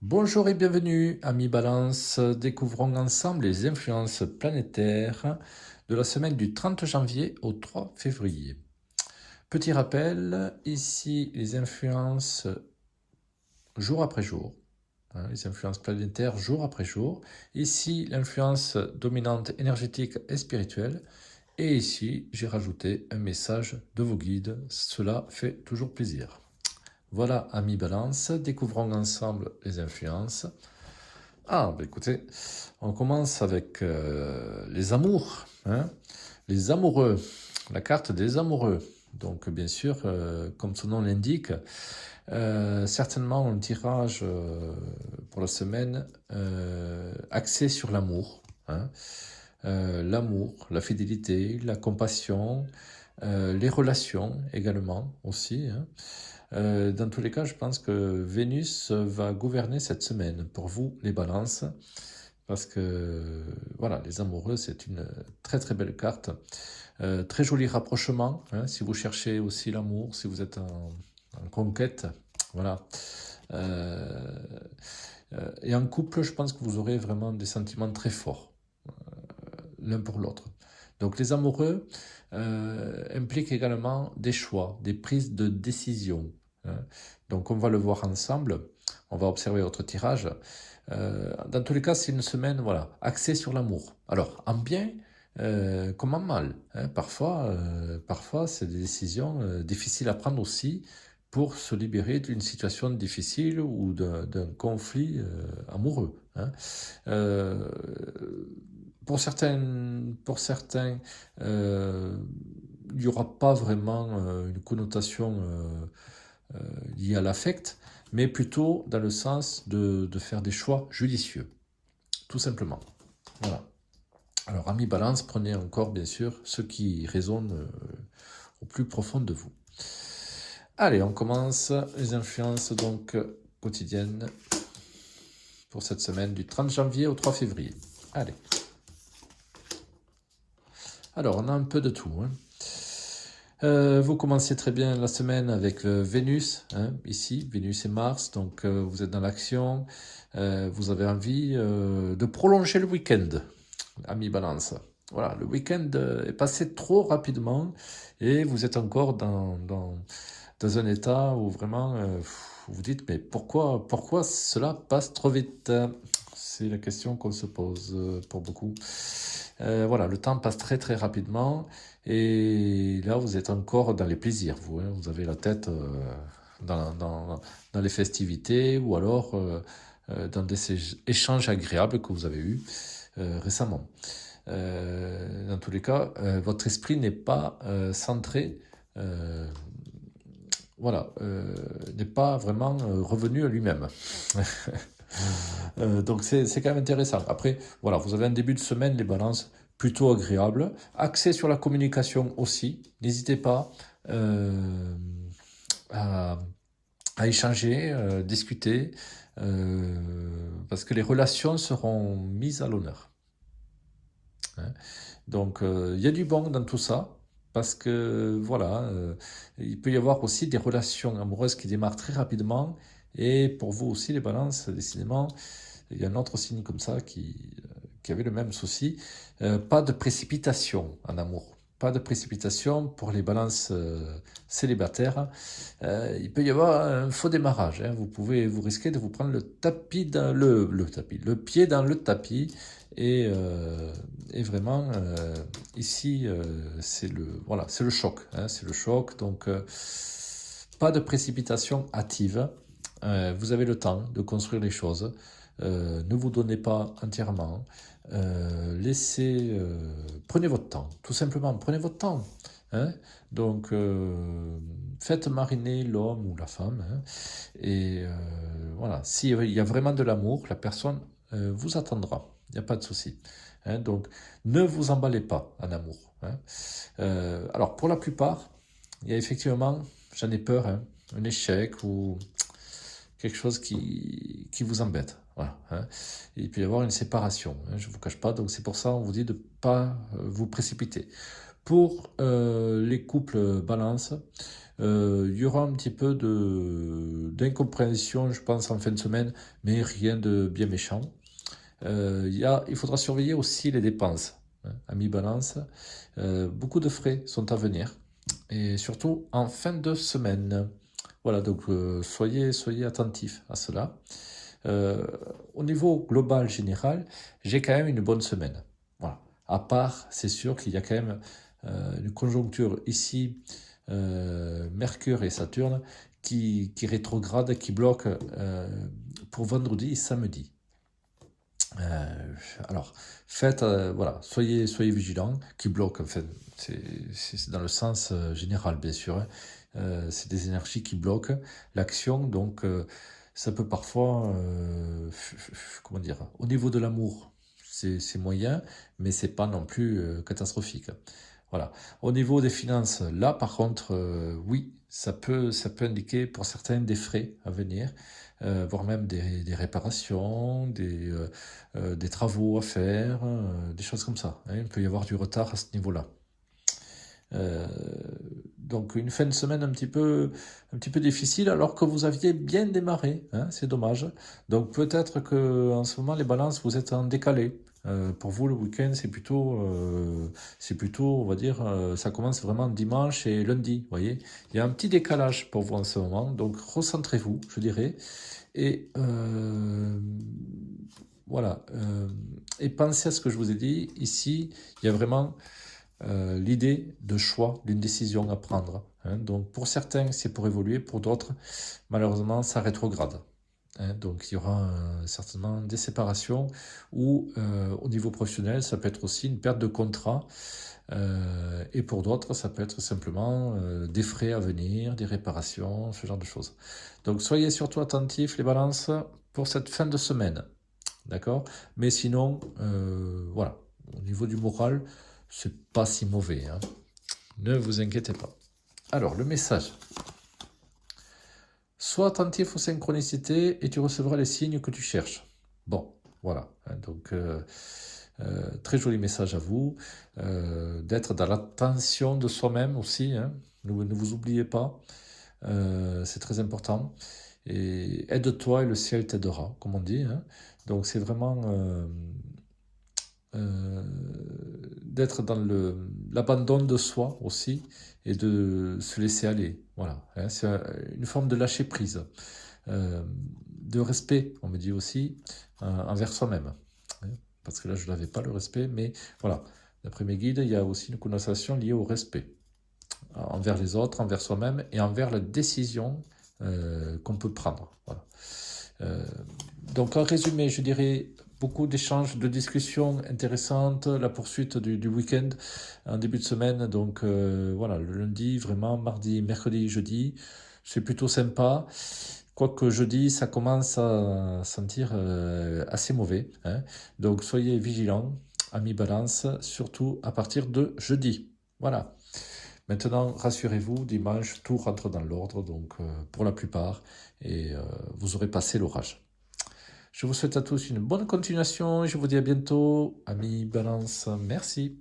Bonjour et bienvenue, amis Balance. Découvrons ensemble les influences planétaires de la semaine du 30 janvier au 3 février. Petit rappel, ici les influences jour après jour, les influences planétaires jour après jour. Ici l'influence dominante énergétique et spirituelle. Et ici j'ai rajouté un message de vos guides, cela fait toujours plaisir. Voilà, amis Balance, découvrons ensemble les influences. Écoutez, on commence avec les amours, les amoureux, la carte des amoureux. Donc, bien sûr, comme son nom l'indique, certainement un tirage pour la semaine axé sur l'amour. L'amour, la fidélité, la compassion, les relations également aussi. Dans tous les cas, je pense que Vénus va gouverner cette semaine pour vous, les balances, parce que voilà, les amoureux, c'est une très très belle carte. Très joli rapprochement, si vous cherchez aussi l'amour, si vous êtes en conquête, voilà. Euh, et en couple, je pense que vous aurez vraiment des sentiments très forts, l'un pour l'autre. Donc les amoureux impliquent également des choix, des prises de décision. Donc on va le voir ensemble, on va observer votre tirage. Dans tous les cas, c'est une semaine voilà, axée sur l'amour. Alors, en bien comme en mal. Parfois, c'est des décisions difficiles à prendre aussi pour se libérer d'une situation difficile ou d'un conflit amoureux. Euh, pour certains, il n'y aura pas vraiment une connotation liée à l'affect, mais plutôt dans le sens de faire des choix judicieux, tout simplement. Voilà. Alors, amis Balance, prenez encore, bien sûr, ce qui résonne au plus profond de vous. Allez, on commence les influences donc quotidiennes pour cette semaine du 30 janvier au 3 février. Allez. Alors, on a un peu de tout. Vous commencez très bien la semaine avec Vénus, ici, Vénus et Mars, donc vous êtes dans l'action, vous avez envie de prolonger le week-end, ami Balance. Voilà, le week-end est passé trop rapidement et vous êtes encore dans un état où vraiment vous vous dites mais pourquoi cela passe trop vite? C'est la question qu'on se pose pour beaucoup. Voilà, le temps passe très très rapidement et là vous êtes encore dans les plaisirs, vous avez la tête dans les festivités ou alors dans des échanges agréables que vous avez eus récemment. Dans tous les cas, votre esprit n'est pas centré, n'est pas vraiment revenu à lui-même. Donc c'est quand même intéressant. Après, voilà, vous avez un début de semaine, les balances, plutôt agréable. Axé sur la communication aussi. N'hésitez pas à, à échanger, discuter, parce que les relations seront mises à l'honneur. Donc il y a du bon dans tout ça. Parce que voilà, il peut y avoir aussi des relations amoureuses qui démarrent très rapidement. Et pour vous aussi, les balances, décidément, il y a un autre signe comme ça qui avait le même souci. Pas de précipitation en amour. Pas de précipitation pour les balances célibataires. Il peut y avoir un faux démarrage. Vous risquez de vous prendre le tapis dans le pied dans le tapis. Et vraiment, ici, c'est le choc. C'est le choc. Donc, pas de précipitation hâtive. Vous avez le temps de construire les choses. Ne vous donnez pas entièrement. Prenez votre temps, tout simplement, prenez votre temps. Donc, faites mariner l'homme ou la femme. Et voilà, s'il y a vraiment de l'amour, la personne vous attendra. Il n'y a pas de souci. Donc, ne vous emballez pas en amour. Alors, pour la plupart, il y a effectivement, j'en ai peur, un échec ou quelque chose qui vous embête. Voilà, Il peut y avoir une séparation, je ne vous cache pas. Donc c'est pour ça on vous dit de ne pas vous précipiter. Pour les couples balance, il y aura un petit peu d'incompréhension, je pense, en fin de semaine, mais rien de bien méchant. Il faudra surveiller aussi les dépenses, hein. Amis balance, beaucoup de frais sont à venir, et surtout en fin de semaine. Voilà, donc soyez attentifs à cela. Euh, Au niveau global, général, j'ai quand même une bonne semaine. Voilà. À part, c'est sûr qu'il y a quand même une conjoncture ici, Mercure et Saturne, qui rétrograde, qui bloque pour vendredi et samedi. Alors, faites, voilà, soyez vigilants, qui bloquent, enfin, c'est dans le sens général, bien sûr, hein. C'est des énergies qui bloquent l'action, donc ça peut parfois, comment dire, au niveau de l'amour, c'est moyen, mais c'est pas non plus catastrophique. Voilà. Au niveau des finances, là, par contre, oui, ça peut indiquer pour certains des frais à venir, voire même des réparations, des travaux à faire, des choses comme ça, hein. Il peut y avoir du retard à ce niveau-là. Euh, donc une fin de semaine un petit peu difficile alors que vous aviez bien démarré, hein, c'est dommage. Donc peut-être que en ce moment les balances vous êtes en décalé. Pour vous le week-end c'est plutôt on va dire ça commence vraiment dimanche et lundi, vous voyez. Il y a un petit décalage pour vous en ce moment, donc recentrez-vous, je dirais. Et voilà. Et pensez à ce que je vous ai dit. Ici, il y a vraiment l'idée de choix, d'une décision à prendre, hein. Donc pour certains, c'est pour évoluer, pour d'autres, malheureusement, ça rétrograde, hein. Donc il y aura certainement des séparations ou au niveau professionnel, ça peut être aussi une perte de contrat. Et pour d'autres, ça peut être simplement des frais à venir, des réparations, ce genre de choses. Donc soyez surtout attentifs, les balances, pour cette fin de semaine. D'accord? Mais sinon, voilà, au niveau du moral, c'est pas si mauvais, hein. Ne vous inquiétez pas. Alors, le message. Sois attentif aux synchronicités et tu recevras les signes que tu cherches. Bon, voilà, hein. Donc, très joli message à vous. D'être dans l'attention de soi-même aussi, hein. Ne vous oubliez pas. C'est très important. Et aide-toi et le ciel t'aidera, comme on dit, hein. Donc c'est vraiment euh, d'être dans l'abandon de soi aussi et de se laisser aller. Voilà, hein. C'est une forme de lâcher prise, de respect, on me dit aussi, envers soi-même, hein. Parce que là, je n'avais pas le respect, mais voilà, d'après mes guides, il y a aussi une connotation liée au respect envers les autres, envers soi-même et envers la décision qu'on peut prendre. Voilà. Euh, donc en résumé, je dirais beaucoup d'échanges, de discussions intéressantes, la poursuite du week-end en début de semaine. Donc voilà, le lundi, vraiment, mardi, mercredi, jeudi, c'est plutôt sympa. Quoique jeudi, ça commence à sentir assez mauvais, hein. Donc soyez vigilants, amis balance, surtout à partir de jeudi. Voilà. Maintenant, rassurez-vous, dimanche, tout rentre dans l'ordre, donc pour la plupart, et vous aurez passé l'orage. Je vous souhaite à tous une bonne continuation, je vous dis à bientôt, amis Balance, merci.